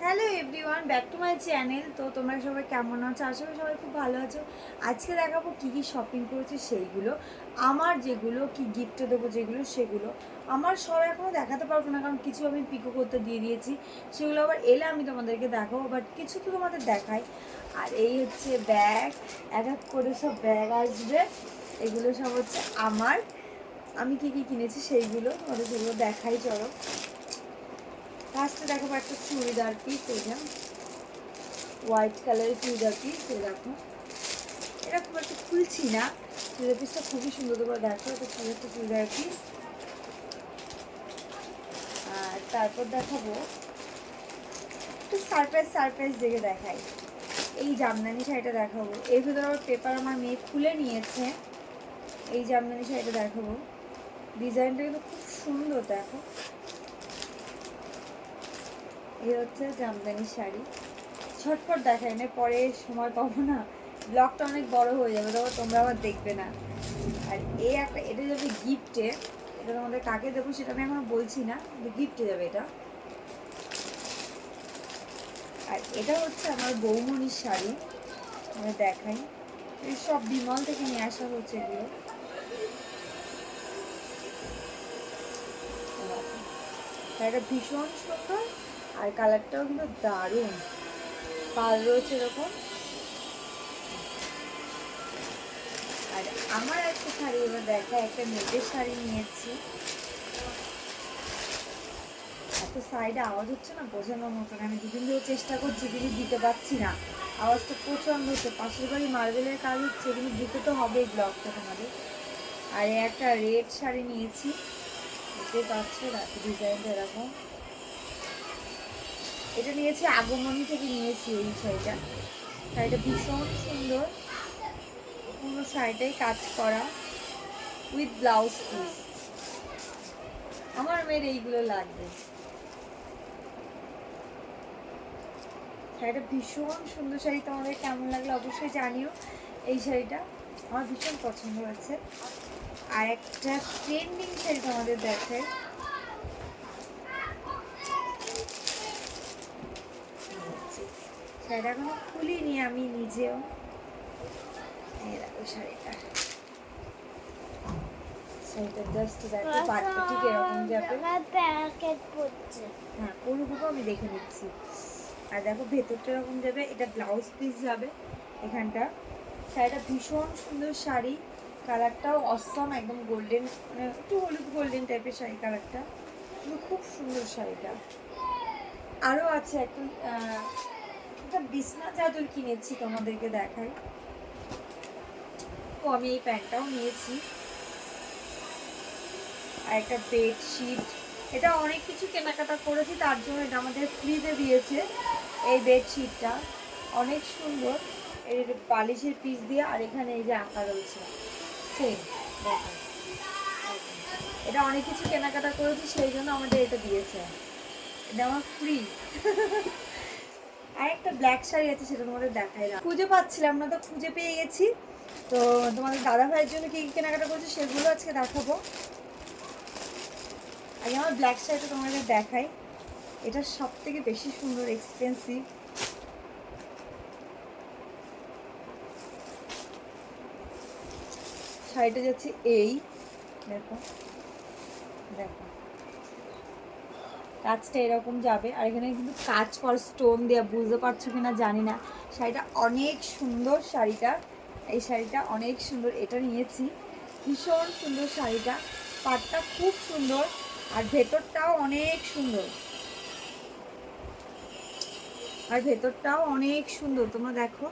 Hello everyone, back to my channel. তো তোমরা সবাই কেমন আছো? আশা করি সবাই খুব ভালো আছো। আজকে দেখাবো কী কী শপিং করেছি সেইগুলো, আমার যেগুলো কি গিফটে দেবো যেগুলো সেগুলো। আমার সব এখনও দেখাতে পারবো না, কারণ কিছু আমি পিকো করতে দিয়ে দিয়েছি, সেগুলো আবার এলে আমি তোমাদেরকে দেখাবো, বাট কিছু তো তোমাদের দেখাই। আর এই হচ্ছে ব্যাগ, এক এক করে সব ব্যাগ আসবে। এগুলো সব হচ্ছে আমার, আমি কি কি কিনেছি সেইগুলো তোমাদের সেগুলো দেখাই। চলো ফার্স্টে দেখাবো একটা চুড়িদার পিস, এটা হোয়াইট কালারের চুড়িদার পিস। এই দেখো, এটা খুব একটা খুলছি না, চুড়িদার পিসটা খুবই সুন্দর। তোমরা দেখো, এটা একটা চুড়িদার পিস। আর তারপর দেখাবো একটু সারপ্রাইজ দেখে দেখাই, এই জামদানি শাড়িটা দেখাবো। এর ভিতরে আবার পেপার আমার মেয়ে খুলে নিয়েছে। এই জামদানি শাড়িটা দেখাবো, ডিজাইনটা কিন্তু খুব সুন্দর। দেখো, এই হচ্ছে জামদানি শাড়ি। ছটফট দেখাই না, পরে সময় পাবো না, ব্লগটা অনেক বড় হয়ে যাবে, তবে তোমরা আবার দেখবে না। আর এই একটা, এটা যাবে গিফটে, এটা তোমাদের কাকে দেবো সেটা আমি এখন বলছি না, গিফটে যাবে এটা। আর এটা হচ্ছে আমার বৌমনির শাড়ি, আমি দেখাই। এই সব বিমল থেকে নিয়ে আসা হচ্ছে এগুলো। এটা ভীষণ সুন্দর, আর কালারটাও কিন্তু দারুণ। পাল রয়েছে এরকম। আর আমার একটা শাড়ি এবার দেখা, একটা নেটের শাড়ি নিয়েছি। এত সাইডে আওয়াজ হচ্ছে না বোঝানোর মতন, আমি দুদিন ধরে চেষ্টা করছি কিন্তু দিতে পারছি না, আওয়াজটা প্রচণ্ড হচ্ছে। পাশের বাড়ি মার্বেলের কাজ হচ্ছে, কিন্তু দিতে তো হবে এই ব্লগটা তোমাদের। আর একটা রেড শাড়ি নিয়েছি, বুঝতে পারছো ডিজাইনটা এরকম। এটা নিয়েছি আগমনী থেকে নিয়েছি এই শাড়িটা। শাড়িটা ভীষণ সুন্দর, পুরো শাড়িটাই কাজ করা উইথ ব্লাউজ পিস। আমার মেয়ের এইগুলো লাগবে। শাড়িটা ভীষণ সুন্দর শাড়ি, তোমাদের কেমন লাগলো অবশ্যই জানিও। এই শাড়িটা আমার ভীষণ পছন্দ হয়েছে। আর একটা ট্রেন্ডিং শাড়ি তোমাদের দেখাই, শাড়িটা এখনো খুলিনি আমি নিজেও। এই দেখো শাড়িটা, শাড়িটা জাস্ট দেখো, পাটটা ঠিক এরকম যাবে। হ্যাঁ, কোনগুলো আমি দেখে নিচ্ছি। আর দেখো ভেতরটা এরকম যাবে, এটা ব্লাউজ পিস যাবে এখানটা। শাড়িটা ভীষণ সুন্দর শাড়ি, কালারটাও অসম, একদম গোল্ডেন, মানে একটু হলুদ গোল্ডেন টাইপের শাড়ি কালারটা, কিন্তু খুব সুন্দর শাড়িটা। আরও আছে একটা বিছনা চাদর কিনেছি, তোমাদেরকে দেখাই। ও আমি এই প্যান্টটাও নিয়েছি। আর একটা বেডশিট, এটা অনেক কিছু কেনাকাটা করেছি, তার জন্য এটা আমাদের ফ্রিতে দিয়েছে। এই বেডশিটটা অনেক সুন্দর, এর বালিশের পিস দিয়ে, আর এখানে এই যে আঁকা রয়েছে সেম। দেখো, এটা অনেক কিছু কেনাকাটা করেছি, সেই জন্য আমাদের এটা দিয়েছে, এটা আমার ফ্রি। আর একটা ব্ল্যাক শাড়ি আছে, সেটা তোমাদের দেখাই না, খুঁজে পাচ্ছিলাম না, তো খুঁজে পেয়ে গেছি। তো তোমাদের দাদা ভাইয়ের জন্য কি কেনাকাটা করেছি সেগুলো আজকে দেখাবো। আগে আমার ব্ল্যাক শাড়িটা তোমাদের দেখাই, এটা সব থেকে বেশি সুন্দর, এক্সপেন্সিভ। শাড়িটা যাচ্ছে এই দেখো, দেখো কাজটা এরকম যাবে, আর এখানে কিন্তু কাজ কর স্টোন দেওয়া, বুঝতে পারছো কিনা জানি না। শাড়িটা অনেক সুন্দর, শাড়িটা, এই শাড়িটা অনেক সুন্দর, এটা নিয়েছি। ভীষণ সুন্দর শাড়িটা, পাটটা খুব সুন্দর, আর ভেতরটাও অনেক সুন্দর, আর ভেতরটাও অনেক সুন্দর। তোমরা দেখো,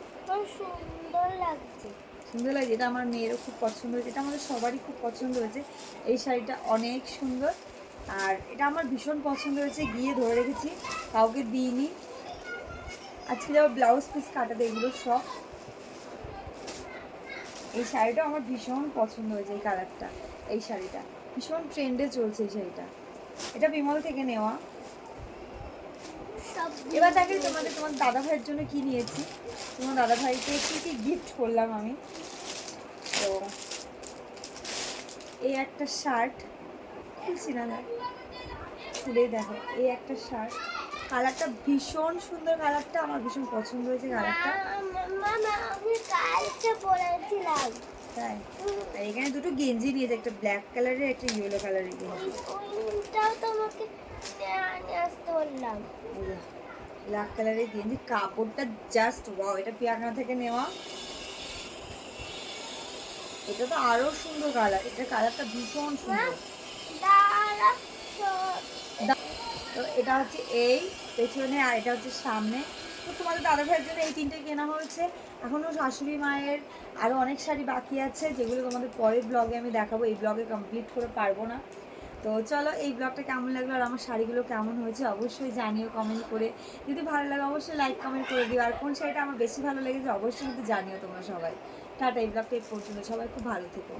সুন্দর লাগছে, সুন্দর লাগছে। এটা আমার মেয়েরও খুব পছন্দ হয়েছে, এটা আমাদের সবারই খুব পছন্দ হয়েছে। এই শাড়িটা অনেক সুন্দর, আর এটা আমার ভীষণ পছন্দ হয়েছে, গিয়ে ধরে রেখেছি, কাউকে দিইনি। আজকে যাবো ব্লাউজ পিস কাটাতে, এগুলো সব। এই শাড়িটা আমার ভীষণ পছন্দ হয়েছে, এই কালারটা, এই শাড়িটা ভীষণ ট্রেন্ডে চলছে এই শাড়িটা, এটা বিমল থেকে নেওয়া। এবার দেখে তোমার দাদা ভাইয়ের জন্য কি নিয়েছি, তোমার দাদা ভাইকে কি কি গিফট করলাম আমি। তো এই একটা শার্ট, খুলছি না, খুলেই দেখো, এই একটা শার্ট, কালারটা ভীষণ সুন্দর, কালারটা আমার ভীষণ পছন্দ হয়েছে কালারটা। মামা আমি কালকে বলেছিলাম তাই, আর এখানে দুটো গেঞ্জি নিয়েছে, একটা ব্ল্যাক কালারের একটা ইয়েলো কালারের গেঞ্জি। ওইটাও তোমাকে নিয়ে আসতে বললাম। ব্ল্যাক কালারের গেঞ্জি, কাপড়টা জাস্ট ওয়াও, এটা পিয়ানা থেকে নেওয়া। এটা তো আরো সুন্দর কালার, এটা কালারটা ভীষণ সুন্দর। দাঁড়া তো এটা হচ্ছে এই পেছনে, আর এটা হচ্ছে সামনে। তো তোমাদের দাদা ভাইয়ের জন্য এই তিনটে কেনা হয়েছে। এখনও শাশুড়ি মায়ের আরও অনেক শাড়ি বাকি আছে, যেগুলো তোমাদের পরের ব্লগে আমি দেখাবো, এই ব্লগে কমপ্লিট করে পারবো না। তো চলো, এই ব্লগটা কেমন লাগলো আর আমার শাড়িগুলো কেমন হয়েছে অবশ্যই জানিও কমেন্ট করে। যদি ভালো লাগে অবশ্যই লাইক কমেন্ট করে দিও, আর কোন শাড়িটা আমার বেশি ভালো লেগেছে অবশ্যই কিন্তু জানিও তোমরা সবাই। টাটা, এই ব্লগটা এই পর্যন্ত, সবাই খুব ভালো থেকো।